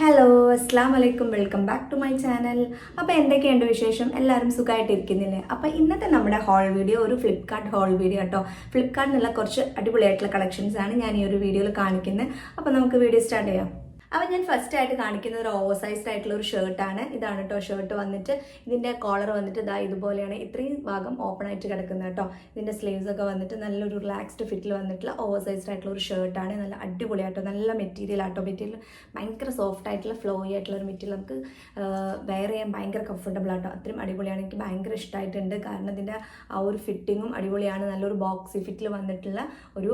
Hello അസ്സാം വലൈക്കും welcome back to my channel. അപ്പോൾ എന്തൊക്കെയുണ്ട് വിശേഷം? എല്ലാവരും സുഖമായിട്ടിരിക്കുന്നില്ലേ? അപ്പോൾ ഇന്നത്തെ നമ്മുടെ ഹോൾ വീഡിയോ ഒരു ഫ്ലിപ്കാർട്ട് ഹോൾ വീഡിയോ കേട്ടോ. ഫ്ലിപ്കാർട്ടിനുള്ള കുറച്ച് അടിപൊളിയായിട്ടുള്ള കളക്ഷൻസ് ആണ് ഞാൻ ഈ ഒരു വീഡിയോയിൽ കാണിക്കുന്നത്. അപ്പോൾ നമുക്ക് വീഡിയോ സ്റ്റാർട്ട് ചെയ്യാം. അപ്പോൾ ഞാൻ ഫസ്റ്റ് ആയിട്ട് കാണിക്കുന്നത് ഒരു ഓവർ സൈസ്ഡ് ആയിട്ടുള്ള ഒരു ഷർട്ടാണ്. ഇതാണ് കേട്ടോ ഷർട്ട് വന്നിട്ട്. ഇതിൻ്റെ കോളർ വന്നിട്ട് ഇതാ ഇതുപോലെയാണ്. ഇത്രയും ഭാഗം ഓപ്പൺ ആയിട്ട് കിടക്കുന്നത് കേട്ടോ. ഇതിൻ്റെ സ്ലീവ്സ് ഒക്കെ വന്നിട്ട് നല്ലൊരു റിലാക്സ്ഡ് ഫിറ്റിൽ വന്നിട്ടുള്ള ഓവർ സൈസ്ഡ് ആയിട്ടുള്ള ഒരു ഷർട്ടാണ്. നല്ല അടിപൊളിയായിട്ടോ, നല്ല മെറ്റീരിയൽ ആട്ടോ. മെറ്റീരിയൽ ഭയങ്കര സോഫ്റ്റ് ആയിട്ടുള്ള ഫ്ലോയി ആയിട്ടുള്ള ഒരു മെറ്റീരിയൽ, നമുക്ക് വെയർ ചെയ്യാൻ ഭയങ്കര കംഫർട്ടബിൾ ആട്ടോ. അത്രയും അടിപൊളിയാണ്. എനിക്ക് ഭയങ്കര ഇഷ്ടമായിട്ടുണ്ട്. കാരണം ഇതിൻ്റെ ആ ഒരു ഫിറ്റിങ്ങും അടിപൊളിയാണ്. നല്ലൊരു ബോക്സി ഫിറ്റിൽ വന്നിട്ടുള്ള ഒരു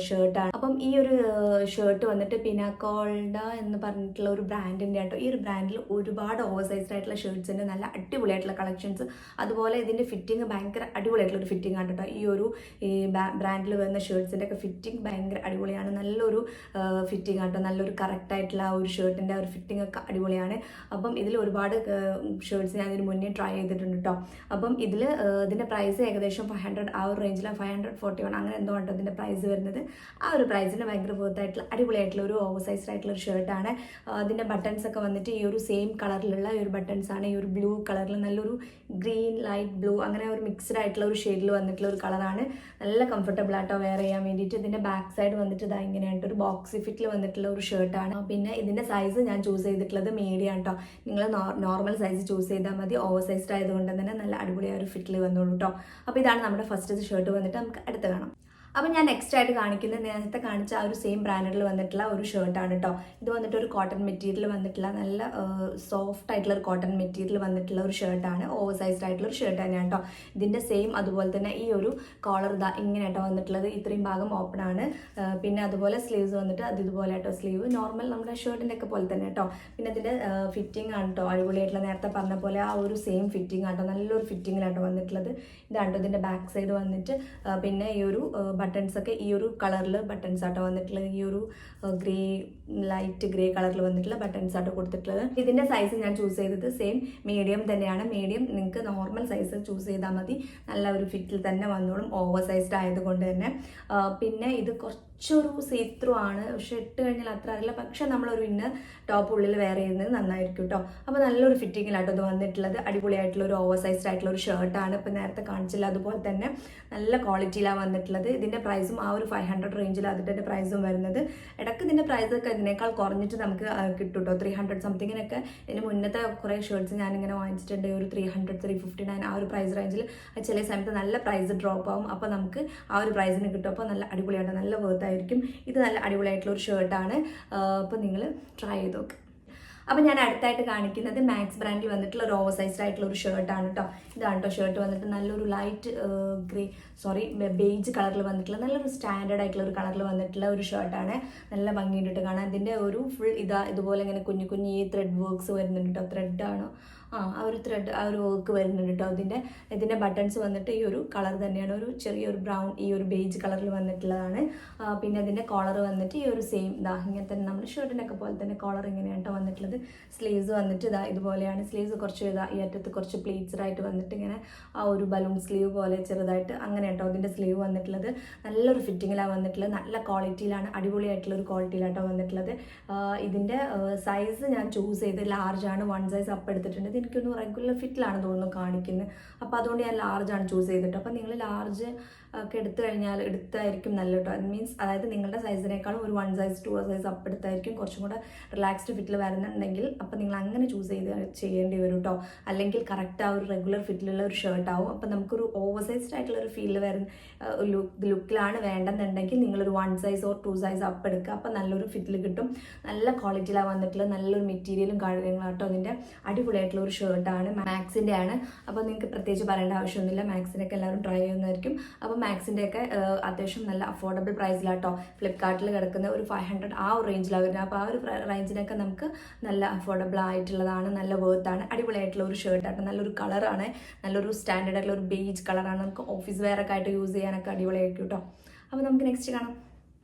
ഷർട്ടാണ്. അപ്പം ഈ ഒരു ഷർട്ട് വന്നിട്ട് പിനാക്കോൾഡ എന്ന് പറഞ്ഞിട്ടുള്ള ഒരു ബ്രാൻഡിൻ്റെ ആട്ടോ. ഈ ഒരു ബ്രാൻഡിൽ ഒരുപാട് ഓവർ സൈസ്ഡ് ആയിട്ടുള്ള ഷർട്ട്സ് ഉണ്ട്, നല്ല അടിപൊളിയായിട്ടുള്ള കളക്ഷൻസ്. അതുപോലെ ഇതിൻ്റെ ഫിറ്റിംഗ് ഭയങ്കര അടിപൊളിയായിട്ടുള്ള ഒരു ഫിറ്റിംഗ് ആണ് കേട്ടോ. ഈ ബ്രാൻഡിൽ വരുന്ന ഷർട്ട്സിൻ്റെ ഒക്കെ ഫിറ്റിംഗ് ഭയങ്കര അടിപൊളിയാണ്. നല്ലൊരു ഫിറ്റിംഗ് ആട്ടോ. നല്ലൊരു കറക്റ്റ് ആയിട്ടുള്ള ആ ഒരു ഷർട്ടിൻ്റെ ആ ഒരു ഫിറ്റിംഗ് ഒക്കെ അടിപൊളിയാണ്. അപ്പം ഇതിൽ ഒരുപാട് ഷർട്ട്സ് ഞാൻ ഇതിന് മുന്നേ ട്രൈ ചെയ്തിട്ടുണ്ട് കേട്ടോ. അപ്പം ഇതിൻ്റെ പ്രൈസ് ഏകദേശം 500 ആ ഒരു റേഞ്ചിൽ 541 അങ്ങനെ എന്തോ കേട്ടോ ഇതിൻ്റെ പ്രൈസ് വരുന്നത്. ആ ഒരു പ്രൈസിന് ഭയങ്കര വർത്തായിട്ടുള്ള അടിപൊളിയായിട്ടുള്ള ഒരു ഓവർ സൈസ്ഡ് ആയിട്ടുള്ള ഒരു ഷർട്ടാണ്. അതിൻ്റെ ബട്ടൺസ് ഒക്കെ വന്നിട്ട് ഈ ഒരു സെയിം കളറിലുള്ള ഈ ഒരു ബട്ടൺസ് ആണ്. ഈ ഒരു ബ്ലൂ കളറിൽ നല്ലൊരു ഗ്രീൻ ലൈറ്റ് ബ്ലൂ അങ്ങനെ ഒരു മിക്സ്ഡ് ആയിട്ടുള്ള ഒരു ഷെയ്ഡിൽ വന്നിട്ടുള്ള ഒരു കളറാണ്. നല്ല കംഫർട്ടബിൾ ആട്ടോ വെയർ ചെയ്യാൻ വേണ്ടിയിട്ട്. ഇതിൻ്റെ ബാക്ക് സൈഡ് വന്നിട്ട് ഇതാ ഇങ്ങനെയായിട്ട് ഒരു ബോക്സി ഫിറ്റിൽ വന്നിട്ടുള്ള ഒരു ഷർട്ടാണ്. പിന്നെ ഇതിൻ്റെ സൈസ് ഞാൻ ചൂസ് ചെയ്തിട്ടുള്ളത് മീഡിയം ആട്ടോ. നിങ്ങൾ നോർമൽ സൈസ് ചൂസ് ചെയ്താൽ മതി. ഓവർ സൈസ്ഡ് ആയതുകൊണ്ട് തന്നെ നല്ല അടിപൊളിയായ ഒരു ഫിറ്റിൽ വന്നോളൂ കേട്ടോ. അപ്പോൾ ഇതാണ് നമ്മുടെ ഫസ്റ്റ് ഷർട്ട് വന്നിട്ട്. നമുക്ക് അടുത്ത് കാണാം. അപ്പോൾ ഞാൻ നെക്സ്റ്റ് ആയിട്ട് കാണിക്കുന്നത് നേരത്തെ കാണിച്ച ആ ഒരു സെയിം ബ്രാൻഡിൽ വന്നിട്ടുള്ള ഒരു ഷർട്ടാണ് കേട്ടോ. ഇത് വന്നിട്ട് ഒരു കോട്ടൺ മെറ്റീരിയൽ വന്നിട്ടുള്ള നല്ല സോഫ്റ്റ് ആയിട്ടുള്ള ഒരു കോട്ടൺ മെറ്റീരിയൽ വന്നിട്ടുള്ള ഒരു ഷർട്ടാണ്. ഓവർ സൈസ്ഡ് ആയിട്ടുള്ള ഒരു ഷർട്ട് തന്നെയാണ് കേട്ടോ. ഇതിൻ്റെ സെയിം അതുപോലെ തന്നെ ഈ ഒരു കോളർ ഇതാ ഇങ്ങനെ കേട്ടോ വന്നിട്ടുള്ളത്. ഇത്രയും ഭാഗം ഓപ്പൺ ആണ്. പിന്നെ അതുപോലെ സ്ലീവ്സ് വന്നിട്ട് അത് ഇതുപോലെ കേട്ടോ. സ്ലീവ് നോർമൽ നമ്മുടെ ഷർട്ടിൻ്റെ ഒക്കെ പോലെ തന്നെ കേട്ടോ. പിന്നെ ഇതിൻ്റെ ഫിറ്റിംഗ് ആണ് കേട്ടോ അടിപൊളിയായിട്ടുള്ള. നേരത്തെ പറഞ്ഞ പോലെ ആ ഒരു സെയിം ഫിറ്റിംഗ് ആട്ടോ. നല്ലൊരു ഫിറ്റിങ്ങിലാട്ടോ വന്നിട്ടുള്ളത്. ഇതാണ് കേട്ടോ ഇതിൻ്റെ ബാക്ക് സൈഡ് വന്നിട്ട്. പിന്നെ ഈ ഒരു ബട്ടൺസ് ഒക്കെ ഈ ഒരു കളറിൽ ബട്ടൺസ് ആട്ടോ വന്നിട്ടുള്ളത്. ഈ ഒരു ലൈറ്റ് ഗ്രേ കളറിൽ വന്നിട്ടുള്ള ബട്ടൺസ് ആട്ടോ കൊടുത്തിട്ടുള്ളത്. ഇതിൻ്റെ സൈസ് ഞാൻ ചൂസ് ചെയ്തത് സെയിം മീഡിയം തന്നെയാണ്. മീഡിയം നിങ്ങൾക്ക് നോർമൽ സൈസ് ചൂസ് ചെയ്താൽ മതി. നല്ല ഒരു ഫിറ്റിൽ തന്നെ വന്നോളും, ഓവർ സൈസ്ഡ് ആയതുകൊണ്ട് തന്നെ. പിന്നെ ഇത് കുറച്ചൊരു സീത്രൂ ആണ്, പക്ഷെ ഇട്ട് കഴിഞ്ഞാൽ അത്ര അറിയില്ല. പക്ഷെ നമ്മളൊരു ഇന്നർ ടോപ്പ് ഉള്ളിൽ വെയർ ചെയ്യുന്നത് നന്നായിരിക്കും കേട്ടോ. അപ്പോൾ നല്ലൊരു ഫിറ്റിങ്ങിലാട്ടോ ഇത് വന്നിട്ടുള്ളത്. അടിപൊളിയായിട്ടുള്ള ഒരു ഓവർ സൈസ്ഡ് ആയിട്ടുള്ള ഒരു ഷർട്ടാണ്. ഇപ്പം നേരത്തെ കാണിച്ചില്ല അതുപോലെ തന്നെ നല്ല ക്വാളിറ്റിയിലാണ് വന്നിട്ടുള്ളത്. ഇതിൻ്റെ പ്രൈസും ആ ഒരു 500 റേഞ്ചിൽ അതിൻ്റെ പ്രൈസും വരുന്നത്. ഇടയ്ക്ക് ഇതിൻ്റെ പ്രൈസൊക്കെ ഇതിനേക്കാൾ കുറഞ്ഞിട്ട് നമുക്ക് കിട്ടും കേട്ടോ. 300 സംതിങ്ങിനൊക്കെ. ഇതിന് മുന്നത്തെ കുറേ ഷർട്ട്സ് ഞാനിങ്ങനെ വാങ്ങിച്ചിട്ടുണ്ട്. ഒരു 300, 359 ആ ഒരു പ്രൈസ് റേഞ്ചിൽ. ചില സമയത്ത് നല്ല പ്രൈസ് ഡ്രോപ്പ് ആവും. അപ്പോൾ നമുക്ക് ആ ഒരു പ്രൈസിന് കിട്ടും. അപ്പോൾ നല്ല അടിപൊളിയായിട്ട് നല്ല വർത്തായിരിക്കും. ഇത് നല്ല അടിപൊളിയായിട്ടുള്ള ഒരു ഷർട്ടാണ്. അപ്പോൾ നിങ്ങൾ ട്രൈ ചെയ്ത് നോക്ക്. അപ്പോൾ ഞാൻ അടുത്തായിട്ട് കാണിക്കുന്നത് മാക്സ് ബ്രാൻഡിൽ വന്നിട്ടുള്ള ഒരു ഓവർ സൈസ്ഡ് ആയിട്ടുള്ള ഒരു ഷർട്ടാണ് കേട്ടോ. ഇതാണ് കേട്ടോ ഷർട്ട് വന്നിട്ട്. നല്ലൊരു ലൈറ്റ് ബേജ് കളറിൽ വന്നിട്ടുള്ള നല്ലൊരു സ്റ്റാൻഡേർഡ് ആയിട്ടുള്ള ഒരു കളറിൽ വന്നിട്ടുള്ള ഒരു ഷർട്ടാണ്. നല്ല ഭംഗിയുണ്ടിട്ട് കാണാൻ. ഇതിൻ്റെ ഒരു ഫുൾ ഇതുപോലെ ഇങ്ങനെ കുഞ്ഞു കുഞ്ഞു ഈ ത്രെഡ് വർക്ക്സ് വരുന്നുണ്ട് കേട്ടോ. ത്രെഡാണോ ആ ഒരു ത്രെഡ് ആ ഒരു വർക്ക് വരുന്നുണ്ട് കേട്ടോ. ഇതിൻ്റെ ബട്ടൺസ് വന്നിട്ട് ഈ ഒരു കളർ തന്നെയാണ്. ഒരു ചെറിയൊരു ബ്രൗൺ ഈ ഒരു ബേജ് കളറിൽ വന്നിട്ടുള്ളതാണ്. പിന്നെ അതിൻ്റെ കോളർ വന്നിട്ട് ഈ ഒരു സെയിം ഇങ്ങനെ തന്നെ നമ്മുടെ ഷർട്ടിനൊക്കെ പോലെ തന്നെ കോളർ ഇങ്ങനെയാണ് കേട്ടോ വന്നിട്ടുള്ളത്. സ്ലീവ്സ് വന്നിട്ട് ഇതുപോലെയാണ്. സ്ലീവ്സ് കുറച്ച് ഈ അറ്റത്ത് കുറച്ച് പ്ലീറ്റ്സ്ഡ് ആയിട്ട് വന്നിട്ട് ഇങ്ങനെ ആ ഒരു ബലൂൺ സ്ലീവ് പോലെ ചെറുതായിട്ട് അങ്ങനെ കേട്ടോ ഇതിൻ്റെ സ്ലീവ് വന്നിട്ടുള്ളത്. നല്ലൊരു ഫിറ്റിങ്ങിലാണ് വന്നിട്ടുള്ളത്. നല്ല ക്വാളിറ്റിയിലാണ്, അടിപൊളിയായിട്ടുള്ള ഒരു ക്വാളിറ്റിയിലാട്ടോ വന്നിട്ടുള്ളത്. ഇതിൻ്റെ സൈസ് ഞാൻ ചൂസ് ചെയ്ത് ലാർജ് ആണ്. 1 സൈസ് അപ്പ് എടുത്തിട്ടുണ്ട്. എനിക്കൊന്ന് റെഗുലർ ഫിറ്റിലാണ് തോന്നുന്നു കാണിക്കുന്നത്. അപ്പോൾ അതുകൊണ്ട് ഞാൻ ലാർജാണ് ചൂസ് ചെയ്തിട്ട്. അപ്പോൾ നിങ്ങൾ ലാർജ് ഒക്കെ എടുത്തു കഴിഞ്ഞാൽ എടുത്തായിരിക്കും നല്ല കേട്ടോ. അത് മീൻസ് അതായത് നിങ്ങളുടെ സൈസിനേക്കാളും ഒരു 1 സൈസ് 2 സൈസ് അപ്പ് എടുത്തായിരിക്കും കുറച്ചും കൂടെ റിലാക്സ്ഡ് ഫിറ്റിൽ വരുന്നുണ്ടെങ്കിൽ അപ്പോൾ നിങ്ങൾ അങ്ങനെ ചൂസ് ചെയ്യേണ്ടി വരും കേട്ടോ. അല്ലെങ്കിൽ കറക്റ്റ് ആ ഒരു റെഗുലർ ഫിറ്റിലുള്ള ഒരു ഷർട്ടാവും. അപ്പോൾ നമുക്കൊരു ഓവർ സൈസ്ഡ് ആയിട്ടുള്ള ഒരു ഫീൽ വരുന്ന ലുക്കിലാണ് വേണ്ടെന്നുണ്ടെങ്കിൽ നിങ്ങളൊരു 1 സൈസ് ഓർ 2 സൈസ് അപ്പ് എടുക്കുക. അപ്പോൾ നല്ലൊരു ഫിറ്റിൽ കിട്ടും. നല്ല ക്വാളിറ്റിയിലാണ് വന്നിട്ടുള്ളത്. നല്ലൊരു മെറ്റീരിയലും കാര്യങ്ങളാട്ടോ. അതിൻ്റെ അടിപൊളിയായിട്ടുള്ള ഒരു ഷർട്ടാണ്. മാക്സിൻ്റെ ആണ്. അപ്പോൾ നിങ്ങൾക്ക് പ്രത്യേകിച്ച് പറയേണ്ട ആവശ്യമൊന്നുമില്ല. മാക്സിനൊക്കെ എല്ലാവരും ട്രൈ ചെയ്യുന്നതായിരിക്കും. അപ്പോൾ മാക്സിൻ്റെ ഒക്കെ അത്യാവശ്യം നല്ല അഫോർഡബിൾ പ്രൈസിലാട്ടോ ഫ്ലിപ്കാർട്ടിൽ കിടക്കുന്ന. ഒരു 500 ആ ഒരു റേഞ്ചിലാണ് വരുന്നത്. അപ്പോൾ ആ ഒരു റേഞ്ചിനൊക്കെ നമുക്ക് നല്ല അഫോർഡബിൾ ആയിട്ടുള്ളതാണ്. നല്ല വേർത്താണ്. അടിപൊളിയായിട്ടുള്ള ഒരു ഷർട്ടാട്ടോ. നല്ലൊരു കളറാണ്. നല്ലൊരു സ്റ്റാൻഡേർഡ് ആയിട്ടുള്ള ഒരു ബേജ് കളറാണ്. നമുക്ക് ഓഫീസ് വെയർ ഒക്കെ ആയിട്ട് യൂസ് ചെയ്യാനൊക്കെ അടിപൊളിയായിരിക്കും കേട്ടോ. അപ്പോൾ നമുക്ക് നെക്സ്റ്റ് കാണാം.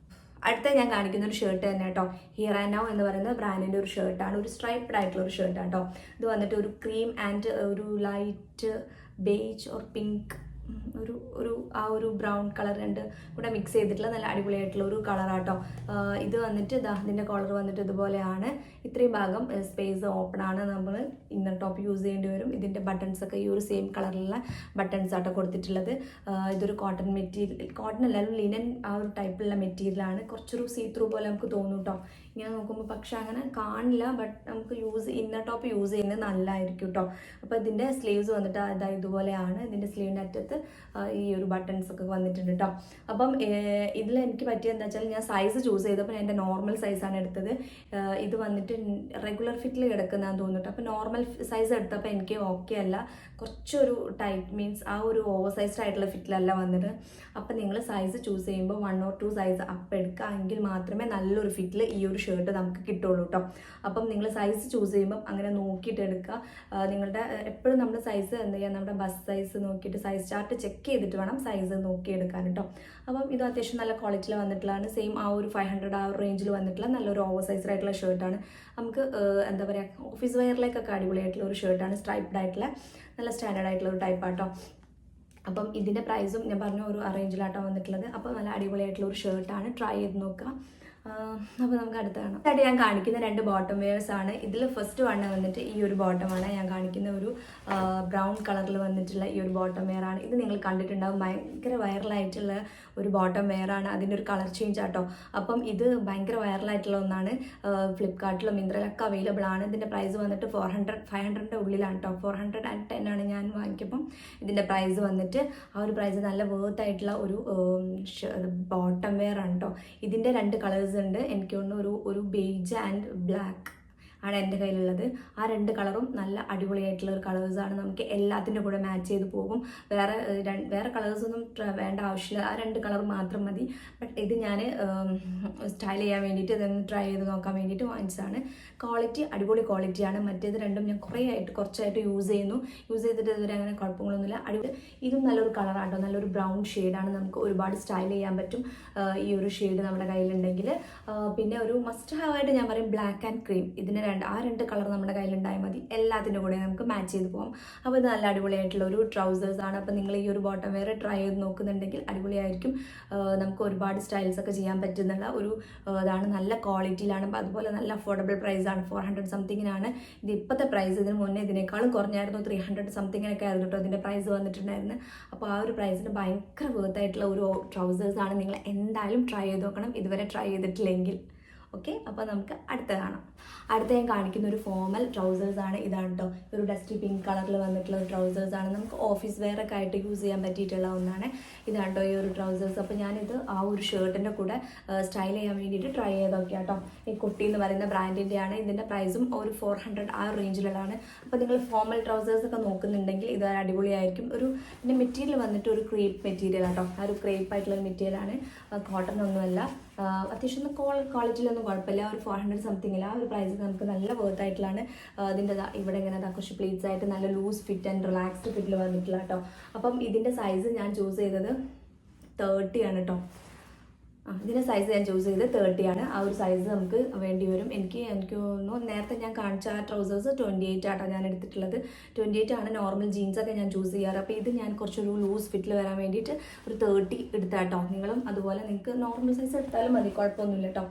അടുത്ത ഞാൻ കാണിക്കുന്ന ഒരു ഷർട്ട് തന്നെ കേട്ടോ. ഹിയർ ആൻഡ് നൗ എന്ന് പറയുന്ന ബ്രാൻഡിൻ്റെ ഒരു ഷർട്ടാണ്. ഒരു സ്ട്രൈപ്ഡ് ആയിട്ടുള്ള ഒരു ഷർട്ടാണ് കേട്ടോ. ഇത് വന്നിട്ട് ഒരു ക്രീം ആൻഡ് ഒരു ലൈറ്റ് ബേജ് ഓർ പിങ്ക് ഒരു ഒരു ആ ഒരു ബ്രൗൺ കളർ രണ്ട് കൂടെ മിക്സ് ചെയ്തിട്ടുള്ള നല്ല അടിപൊളിയായിട്ടുള്ള ഒരു കളറാട്ടോ. ഇത് വന്നിട്ട് ഇതിൻ്റെ കളർ വന്നിട്ട് ഇതുപോലെയാണ്. ഇത്രയും ഭാഗം സ്പേസ് ഓപ്പൺ ആണ്. നമ്മൾ ഇന്നർ ടോപ്പ് യൂസ് ചെയ്യേണ്ടി വരും. ഇതിൻ്റെ ബട്ടൺസ് ഒക്കെ ഈ ഒരു സെയിം കളറിലുള്ള ബട്ടൺസ് ആട്ടോ കൊടുത്തിട്ടുള്ളത്. ഇതൊരു കോട്ടൺ മെറ്റീരിയൽ, കോട്ടൺ അല്ലാലും ലിനൻ ആ ഒരു ടൈപ്പിലുള്ള മെറ്റീരിയലാണ്. കുറച്ചൊരു സീ ത്രൂ പോലെ നമുക്ക് തോന്നും കേട്ടോ ഇങ്ങനെ നോക്കുമ്പോൾ, പക്ഷെ അങ്ങനെ കാണില്ല. ബട്ട് നമുക്ക് ഇന്നർ ടോപ്പ് യൂസ് ചെയ്യുന്നത് നല്ലതായിരിക്കും കേട്ടോ. അപ്പോൾ ഇതിൻ്റെ സ്ലീവ്സ് വന്നിട്ട് അതായത് ഇതുപോലെയാണ്. ഇതിൻ്റെ സ്ലീവിൻ്റെ അറ്റത്ത് ഈ ഒരു ബട്ടൺസ് ഒക്കെ വന്നിട്ടുണ്ട് കേട്ടോ. അപ്പം ഇതിൽ എനിക്ക് പറ്റിയത് എന്താ വെച്ചാൽ ഞാൻ സൈസ് ചൂസ് ചെയ്തപ്പോൾ ഞാൻ എൻ്റെ നോർമൽ സൈസാണ് എടുത്തത്. ഇത് വന്നിട്ട് റെഗുലർ ഫിറ്റിൽ കിടക്കുന്നതാന്ന് തോന്നിട്ട്. അപ്പോൾ നോർമൽ സൈസ് എടുത്തപ്പോൾ എനിക്ക് ഓക്കെ അല്ല, കുറച്ചൊരു ടൈറ്റ് മീൻസ് ആ ഒരു ഓവർ സൈസ്ഡ് ആയിട്ടുള്ള ഫിറ്റിലല്ല വന്നത്. അപ്പം നിങ്ങൾ സൈസ് ചൂസ് ചെയ്യുമ്പോൾ 1 or 2 സൈസ് അപ്പ് എടുക്കുക, എങ്കിൽ മാത്രമേ നല്ലൊരു ഫിറ്റിൽ ഈ ഒരു ഷർട്ട് നമുക്ക് കിട്ടുള്ളൂ കേട്ടോ. അപ്പം നിങ്ങൾ സൈസ് ചൂസ് ചെയ്യുമ്പം അങ്ങനെ നോക്കിയിട്ട് എടുക്കുക. നിങ്ങളുടെ എപ്പോഴും നമ്മുടെ സൈസ് എന്താ ചെയ്യുക, നമ്മുടെ ബസ് സൈസ് നോക്കിയിട്ട് സൈസ് ചാർട്ട് ചെക്ക് ചെയ്തിട്ട് വേണം സൈസ് നോക്കിയെടുക്കാൻ കേട്ടോ. അപ്പം ഇത് അത്യാവശ്യം നല്ല ക്വാളിറ്റിയിൽ വന്നിട്ടുള്ളതാണ്. സെയിം ആ ഒരു 500 ആ ഒരു റേഞ്ചിൽ വന്നിട്ടുള്ള നല്ലൊരു ഓവർ സൈസ്ഡ് ആയിട്ടുള്ള ഷർട്ടാണ്. നമുക്ക് എന്താ പറയുക, ഓഫീസ് വെയറിലേക്കൊക്കെ അടിപൊളിയായിട്ടുള്ള ഒരു ഷർട്ടാണ്. സ്ട്രൈപ്ഡ് ആയിട്ടുള്ള നല്ല സ്റ്റാൻഡേർഡ് ആയിട്ടുള്ള ഒരു ടൈപ്പാട്ടോ. അപ്പം ഇതിൻ്റെ പ്രൈസും ഞാൻ പറഞ്ഞ ഒരു റേഞ്ചിലാട്ടോ വന്നിട്ടുള്ളത്. അപ്പോൾ നല്ല അടിപൊളിയായിട്ടുള്ള ഒരു ഷർട്ടാണ്. ട്രൈ ചെയ്ത് നോക്കുക. അപ്പോൾ നമുക്ക് അടുത്ത് കാണാം. ആയിട്ട് ഞാൻ കാണിക്കുന്ന 2 ബോട്ടം വെയേഴ്സ് ആണ്. ഇതിൽ ഫസ്റ്റ് വണ്ണ് വന്നിട്ട് ഈ ഒരു ബോട്ടമാണ് ഞാൻ കാണിക്കുന്ന ഒരു ബ്രൗൺ കളറിൽ വന്നിട്ടുള്ള ഈ ഒരു ബോട്ടം വെയർ ആണ്. ഇത് നിങ്ങൾ കണ്ടിട്ടുണ്ടാവും, ഭയങ്കര വൈറലായിട്ടുള്ള ഒരു ബോട്ടം വെയർ ആണ്. അതിൻ്റെ ഒരു കളർ ചേഞ്ച് ആട്ടോ. അപ്പം ഇത് ഭയങ്കര വൈറലായിട്ടുള്ള ഒന്നാണ്. ഫ്ലിപ്കാർട്ടിലും മിന്ത്രയിലൊക്കെ അവൈലബിൾ ആണ്. ഇതിൻ്റെ പ്രൈസ് വന്നിട്ട് 500ൻ്റെ ഉള്ളിലാണ് കേട്ടോ. 410 ആണ് ഞാൻ വാങ്ങിക്കുമ്പം. ഇതിൻ്റെ പ്രൈസ് വന്നിട്ട് ആ ഒരു പ്രൈസ് നല്ല വേർത്ത് ആയിട്ടുള്ള ഒരു ബോട്ടം വെയർ ആണ് കേട്ടോ. ഇതിൻ്റെ 2 കളേഴ്സ് ഉണ്ട്. എനിക്ക് തോന്നുന്നു ഒരു ബേജ് ആൻഡ് ബ്ലാക്ക് ആണ് എൻ്റെ കയ്യിലുള്ളത്. ആ 2 കളറും നല്ല അടിപൊളിയായിട്ടുള്ള ഒരു കളേഴ്സാണ്. നമുക്ക് എല്ലാത്തിൻ്റെ കൂടെ മാച്ച് ചെയ്ത് പോകും. വേറെ കളേഴ്സൊന്നും വേണ്ട ആവശ്യമില്ല. ആ 2 കളർ മാത്രം മതി. ബട്ട് ഇത് ഞാൻ സ്റ്റൈൽ ചെയ്യാൻ വേണ്ടിയിട്ട് ഇതൊന്ന് ട്രൈ ചെയ്ത് നോക്കാൻ വേണ്ടിയിട്ട് വാങ്ങിച്ചതാണ്. ക്വാളിറ്റി അടിപൊളി ക്വാളിറ്റിയാണ്. മറ്റേത് രണ്ടും ഞാൻ കുറച്ചായിട്ട് യൂസ് ചെയ്തിട്ട് ഇതുവരെ അങ്ങനെ കുഴപ്പങ്ങളൊന്നുമില്ല. ഇതും നല്ലൊരു കളറാട്ടോ, നല്ലൊരു ബ്രൗൺ ഷെയ്ഡാണ്. നമുക്ക് ഒരുപാട് സ്റ്റൈൽ ചെയ്യാൻ പറ്റും ഈ ഒരു ഷെയ്ഡ് നമ്മുടെ കയ്യിലുണ്ടെങ്കിൽ. പിന്നെ ഒരു മസ്റ്റ് ഹാവ് ആയിട്ട് ഞാൻ പറയും ബ്ലാക്ക് ആൻഡ് ക്രീം. ഇതിന് ആ 2 കളർ നമ്മുടെ കയ്യിലുണ്ടായാൽ മതി. എല്ലാത്തിൻ്റെ കൂടെ നമുക്ക് മാച്ച് ചെയ്ത് പോകാം. അപ്പോൾ ഇത് നല്ല അടിപൊളിയായിട്ടുള്ള ഒരു ട്രൗസേഴ്സാണ്. അപ്പോൾ നിങ്ങൾ ഈ ഒരു ബോട്ടം വെയർ ട്രൈ ചെയ്ത് നോക്കുന്നുണ്ടെങ്കിൽ അടിപൊളിയായിരിക്കും. നമുക്ക് ഒരുപാട് സ്റ്റൈൽസ് ഒക്കെ ചെയ്യാൻ പറ്റുന്നുള്ള ഒരു ഇതാണ്. നല്ല ക്വാളിറ്റിയിലാണ്. അതുപോലെ നല്ല അഫോർഡബിൾ പ്രൈസാണ്. 400 സംതിങ്ങിനാണ് ഇത് ഇപ്പോഴത്തെ പ്രൈസ്. ഇതിന് മുന്നേ ഇതിനേക്കാളും കുറഞ്ഞായിരുന്നു. 300 സംതിങ്ങിനൊക്കെ ആയിരുന്നു കേട്ടോ ഇതിൻ്റെ പ്രൈസ് വന്നിട്ടുണ്ടായിരുന്നു. അപ്പോൾ ആ ഒരു പ്രൈസിന് ഭയങ്കര വേർത്തായിട്ടുള്ള ഒരു ട്രൗസേഴ്സാണ്. നിങ്ങൾ എന്തായാലും ട്രൈ ചെയ്ത് നോക്കണം, ഇതുവരെ ട്രൈ ചെയ്തിട്ടില്ലെങ്കിൽ. ഓക്കെ, അപ്പോൾ നമുക്ക് അടുത്ത കാണാം. അടുത്ത ഞാൻ കാണിക്കുന്ന ഒരു ഫോമൽ ട്രൗസേഴ്സാണ്. ഇതാണ് കേട്ടോ, ഒരു ഡസ്റ്റി പിങ്ക് കളറിൽ വന്നിട്ടുള്ള ഒരു ട്രൗസേഴ്സാണ്. നമുക്ക് ഓഫീസ് വെയർ ഒക്കെ ആയിട്ട് യൂസ് ചെയ്യാൻ പറ്റിയിട്ടുള്ള ഒന്നാണ്. ഇതാണ് കേട്ടോ ഈ ഒരു ട്രൗസേഴ്സ്. അപ്പോൾ ഞാനിത് ആ ഒരു ഷർട്ടിൻ്റെ കൂടെ സ്റ്റൈൽ ചെയ്യാൻ വേണ്ടിയിട്ട് ട്രൈ ചെയ്തൊക്കെ കേട്ടോ. ഈ കുട്ടി എന്ന് പറയുന്ന ബ്രാൻഡിൻ്റെയാണ്. ഇതിൻ്റെ പ്രൈസും ഒരു 400 ആ റേഞ്ചിലുള്ളതാണ്. അപ്പോൾ നിങ്ങൾ ഫോമൽ ട്രൗസേഴ്സ് ഒക്കെ നോക്കുന്നുണ്ടെങ്കിൽ ഇത് അടിപൊളിയായിരിക്കും. ഇതിൻ്റെ മെറ്റീരിയൽ വന്നിട്ട് ഒരു ക്രേപ്പ് മെറ്റീരിയൽ ആട്ടോ. ആ ഒരു ക്രേപ്പ് ആയിട്ടുള്ള മെറ്റീരിയലാണ്, കോട്ടൺ ഒന്നുമല്ല. അത്യാവശ്യം ക്വാളിറ്റിയിലൊന്നും കുഴപ്പമില്ല. ഒരു 400 സംതിങ്ങില്ല. ആ ഒരു പ്രൈസ് നമുക്ക് നല്ല വർത്തായിട്ടുള്ളതാണ്. ഇതിൻ്റെ ഇവിടെ ഇങ്ങനെ കുറച്ച് പ്ലീറ്റ്സ് ആയിട്ട് നല്ല ലൂസ് ഫിറ്റ് ആൻഡ് റിലാക്സ്ഡ് ഫിറ്റിൽ വന്നിട്ടുള്ള കേട്ടോ. അപ്പം ഇതിൻ്റെ സൈസ് ഞാൻ ചൂസ് ചെയ്തത് 30 ആണ് കേട്ടോ. ഇതിൻ്റെ സൈസ് ഞാൻ ചൂസ് ചെയ്ത് 30 ആണ്. ആ ഒരു സൈസ് നമുക്ക് വേണ്ടി വരും. എനിക്ക് തോന്നുന്നു നേരത്തെ ഞാൻ കാണിച്ച ആ ട്രൗസേഴ്സ് 28 ആട്ടോ ഞാൻ എടുത്തിട്ടുള്ളത്. 28 ആണ് നോർമൽ ജീൻസൊക്കെ ഞാൻ ചൂസ് ചെയ്യാറ്. അപ്പോൾ ഇത് ഞാൻ കുറച്ചൊരു ലൂസ് ഫിറ്റിൽ വരാൻ വേണ്ടിയിട്ട് ഒരു 30 എടുത്താട്ടോ. നിങ്ങളും അതുപോലെ നിങ്ങൾക്ക് നോർമൽ സൈസ് എടുത്താലും മതി, കുഴപ്പമൊന്നുമില്ല കേട്ടോ.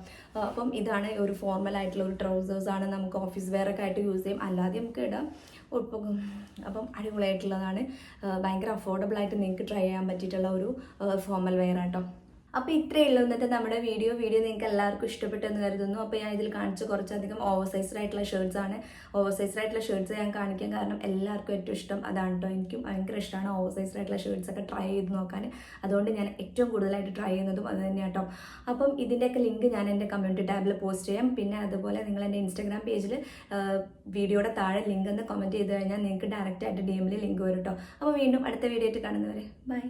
അപ്പം ഇതാണ് ഒരു ഫോർമൽ ആയിട്ടുള്ള ഒരു ട്രൗസേഴ്സാണ്. നമുക്ക് ഓഫീസ് വെയർ ഒക്കെ ആയിട്ട് യൂസ് ചെയ്യും, അല്ലാതെ നമുക്ക് ഇടാം. അപ്പം അടിപൊളിയായിട്ടുള്ളതാണ്. ഭയങ്കര അഫോർഡബിൾ ആയിട്ട് നിങ്ങൾക്ക് ട്രൈ ചെയ്യാൻ പറ്റിയിട്ടുള്ള ഒരു ഫോർമൽ വെയർ ആട്ടോ. അപ്പോൾ ഇത്രയേ ഉള്ളൂ എന്നിട്ട് നമ്മുടെ വീഡിയോ നിങ്ങൾക്ക് എല്ലാവർക്കും ഇഷ്ടപ്പെട്ടെന്ന് കരുതുന്നു. അപ്പോൾ ഞാൻ ഇതിൽ കാണിച്ച കുറച്ചധികം ഓവർ സൈസ്ഡ് ആയിട്ടുള്ള ഷർട്ട്സ് ആണ്. ഓവർ സൈസ്ഡ് ആയിട്ടുള്ള ഷർട്ട്സ് ഞാൻ കാണിക്കാൻ കാരണം എല്ലാവർക്കും ഏറ്റവും ഇഷ്ടം അതാണ് കേട്ടോ. എനിക്കും ഭയങ്കര ഇഷ്ടമാണ് ഓവർ സൈസ്ഡ് ആയിട്ടുള്ള ഷർട്ട്സ് ഒക്കെ ട്രൈ ചെയ്ത് നോക്കാൻ. അതുകൊണ്ട് ഞാൻ ഏറ്റവും കൂടുതലായിട്ട് ട്രൈ ചെയ്യുന്നതും അത് തന്നെയാണ് കേട്ടോ. അപ്പം ഇതിൻ്റെയൊക്കെ ലിങ്ക് ഞാൻ എൻ്റെ കമ്മ്യൂണിറ്റി ടാബിൽ പോസ്റ്റ് ചെയ്യാം. പിന്നെ അതുപോലെ നിങ്ങൾ എൻ്റെ ഇൻസ്റ്റാഗ്രാം പേജിൽ വീഡിയോയുടെ താഴെ ലിങ്ക് എന്ന് കമൻറ്റ് ചെയ്ത് കഴിഞ്ഞാൽ നിങ്ങൾക്ക് ഡയറക്റ്റ് ആയിട്ട് DMൽ ലിങ്ക് വരും കേട്ടോ. അപ്പോൾ വീണ്ടും അടുത്ത വീഡിയോ ആയിട്ട് കാണുന്നവരെ ബൈ.